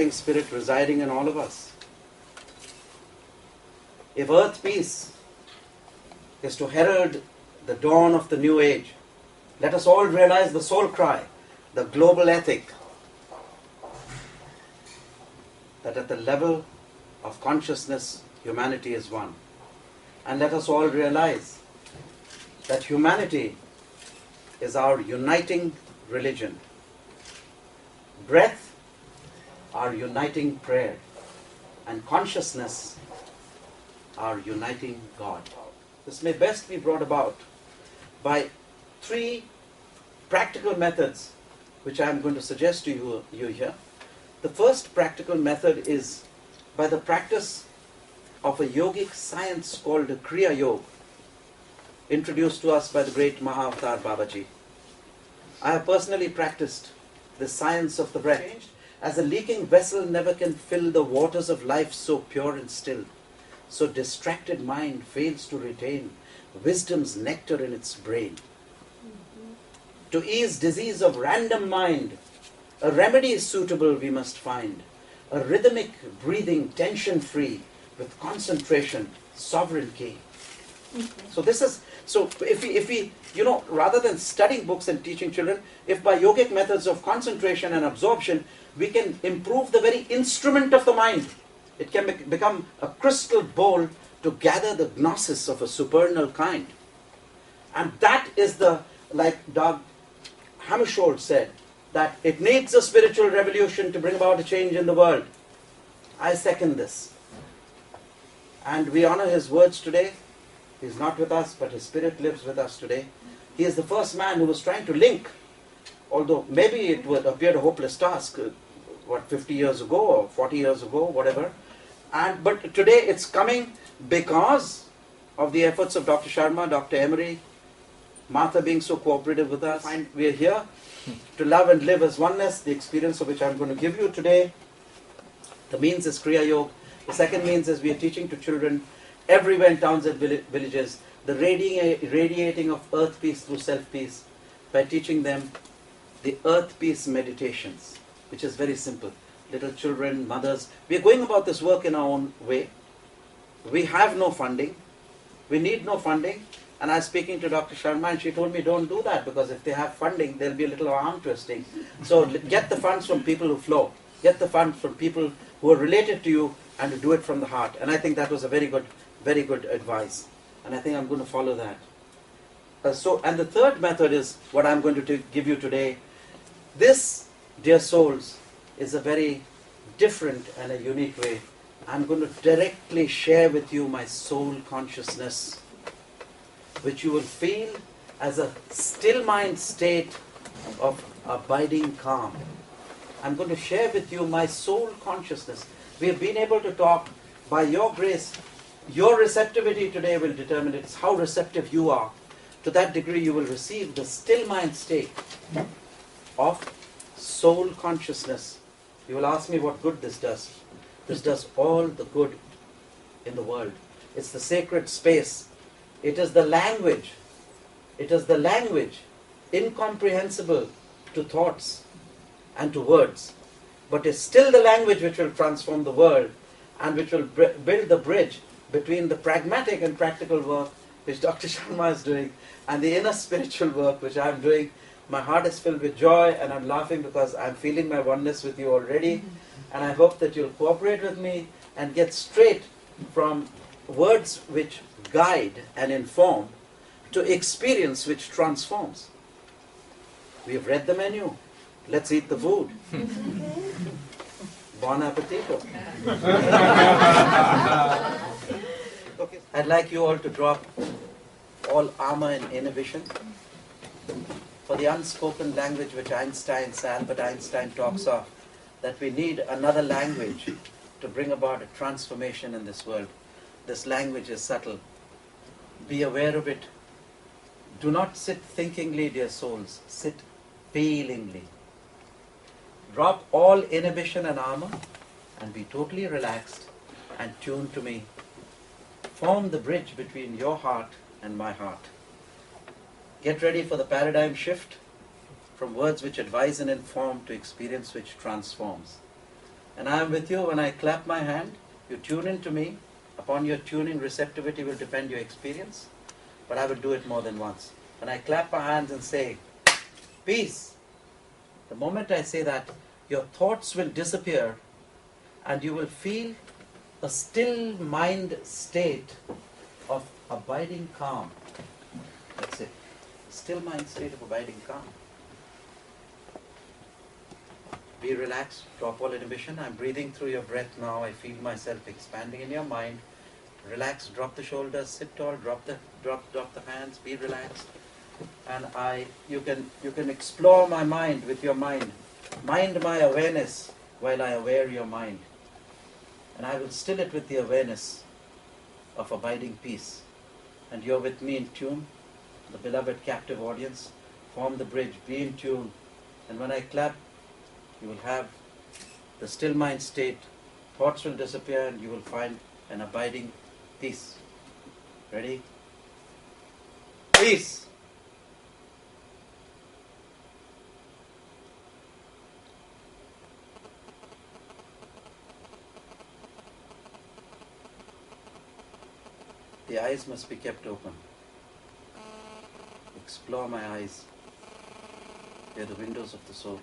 Spirit residing in all of us. If earth peace is to herald the dawn of the new age, let us all realize the soul cry, the global ethic, that at the level of consciousness, humanity is one. And let us all realize that humanity is our uniting religion. Breath, our uniting prayer, and consciousness, our uniting God. This may best be brought about by 3 practical methods which I am going to suggest to you here. The first practical method is by the practice of a yogic science called Kriya Yoga, introduced to us by the great Mahavatar Babaji. I have personally practiced the science of the breath. As a leaking vessel never can fill the waters of life so pure and still, so distracted mind fails to retain wisdom's nectar in its brain. To ease disease of random mind, a remedy is suitable we must find, a rhythmic breathing tension-free with concentration, sovereign key. So this is, so if we, rather than studying books and teaching children, if by yogic methods of concentration and absorption, we can improve the very instrument of the mind, it can become a crystal bowl to gather the gnosis of a supernal kind. And that is like Doug Hammarskjöld said, that it needs a spiritual revolution to bring about a change in the world. I second this. And we honor his words today. He's not with us, but his spirit lives with us today. He is the first man who was trying to link, although maybe it would appear a hopeless task, 50 years ago or 40 years ago, whatever. But today it's coming because of the efforts of Dr. Sharma, Dr. Emery, Martha being so cooperative with us. And we are here to love and live as oneness, the experience of which I'm going to give you today. The means is Kriya Yoga. The second means is we are teaching to children everywhere in towns and villages the radiating of earth peace through self peace by teaching them the earth peace meditations, which is very simple. Little children, mothers, we are going about this work in our own way. We have no funding. We need no funding. And I was speaking to Dr. Sharma and she told me, don't do that, because if they have funding, there'll be a little arm twisting. So get the funds from people who flow. Get the funds from people who are related to you and to do it from the heart. And I think that was a very good advice. And I think I'm going to follow that. And the third method is what I'm going to give you today. This, dear souls, is a very different and a unique way. I'm going to directly share with you my soul consciousness, which you will feel as a still mind state of abiding calm. I'm going to share with you my soul consciousness. We have been able to talk by your grace. Your receptivity today will determine it's how receptive you are. To that degree you will receive the still mind state of soul consciousness. You will ask me what good this does. This does all the good in the world. It's the sacred space. It is the language. It is the language incomprehensible to thoughts and to words. But it's still the language which will transform the world and which will build the bridge between the pragmatic and practical work which Dr. Sharma is doing and the inner spiritual work which I'm doing. My heart is filled with joy and I'm laughing because I'm feeling my oneness with you already. And I hope that you'll cooperate with me and get straight from words which guide and inform to experience which transforms. We have read the menu. Let's eat the food. Buon appetito. Okay. I'd like you all to drop all armor and inhibition. for the unspoken language which Sir Albert Einstein talks of, that we need another language to bring about a transformation in this world. This language is subtle. Be aware of it. Do not sit thinkingly, dear souls. Sit feelingly. Drop all inhibition and armor and be totally relaxed and tuned to me. Form the bridge between your heart and my heart. Get ready for the paradigm shift from words which advise and inform to experience which transforms. And I am with you when I clap my hand. You tune into me. Upon your tuning, receptivity will depend your experience. But I will do it more than once. When I clap my hands and say, peace, the moment I say that, your thoughts will disappear and you will feel a still mind state of abiding calm. That's it. Still mind state of abiding calm. Be relaxed, drop all inhibition. I'm breathing through your breath now. I feel myself expanding in your mind. Relax, drop the shoulders, sit tall, drop the hands, be relaxed. And you can explore my mind with your mind. Mind my awareness while I aware your mind. And I will still it with the awareness of abiding peace. And you're with me in tune, the beloved captive audience. Form the bridge, be in tune. And when I clap, you will have the still mind state. Thoughts will disappear and you will find an abiding peace. Ready? Peace! The eyes must be kept open. Explore my eyes. They are the windows of the soul.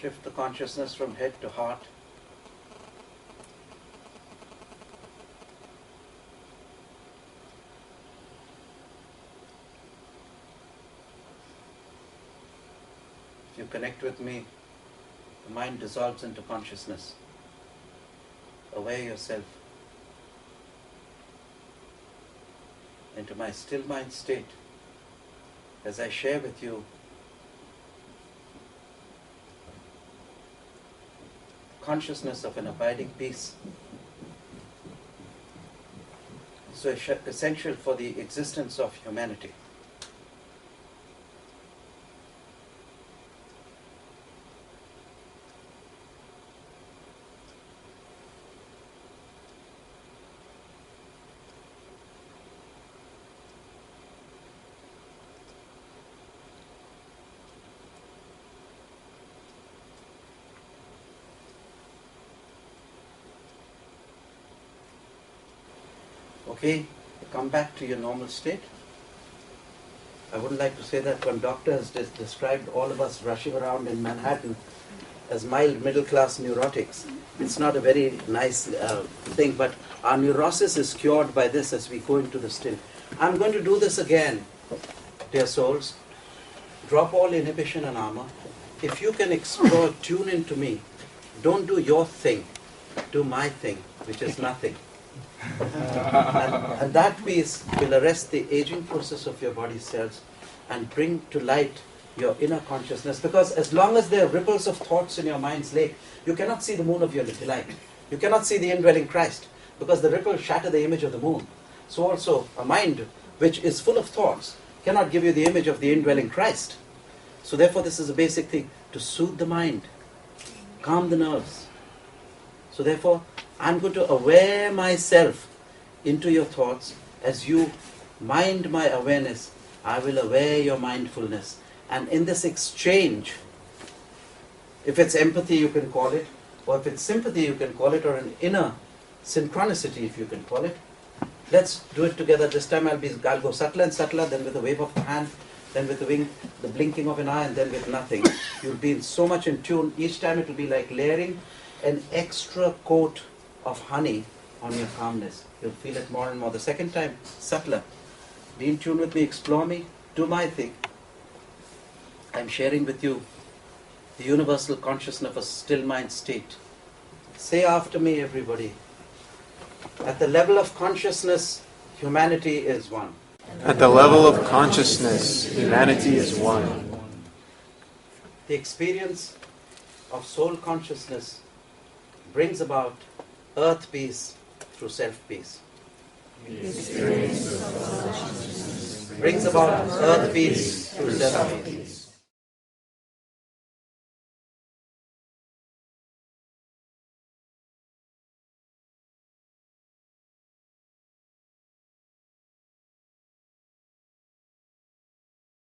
Shift the consciousness from head to heart. If you connect with me, the mind dissolves into consciousness. Aware yourself into my still mind state as I share with you consciousness of an abiding peace, so essential for the existence of humanity. Okay, come back to your normal state. I wouldn't like to say that one doctor has described all of us rushing around in Manhattan as mild middle-class neurotics. It's not a very nice thing, but our neurosis is cured by this as we go into the still. I'm going to do this again, dear souls. Drop all inhibition and armor. If you can explore, tune into me. Don't do your thing. Do my thing, which is nothing. And that peace will arrest the aging process of your body cells and bring to light your inner consciousness. Because as long as there are ripples of thoughts in your mind's lake, you cannot see the moon of your delight. You cannot see the indwelling Christ, because the ripples shatter the image of the moon. So also a mind which is full of thoughts cannot give you the image of the indwelling Christ. So therefore this is a basic thing, to soothe the mind, calm the nerves. So therefore I'm going to aware myself into your thoughts. As you mind my awareness, I will aware your mindfulness. And in this exchange, if it's empathy you can call it, or if it's sympathy you can call it, or an inner synchronicity if you can call it, let's do it together. This time I'll go subtler and subtler, then with a wave of the hand then with the blinking of an eye, and then with nothing. You'll be so much in tune. Each time it will be like layering an extra coat of honey on your calmness. You'll feel it more and more. The second time, subtler. Be in tune with me, explore me, do my thing. I'm sharing with you the universal consciousness of a still mind state. Say after me, everybody. At the level of consciousness, humanity is one. At the level of consciousness, humanity is one. The experience of soul consciousness brings about earth peace through self-peace. Brings about earth peace through self-peace.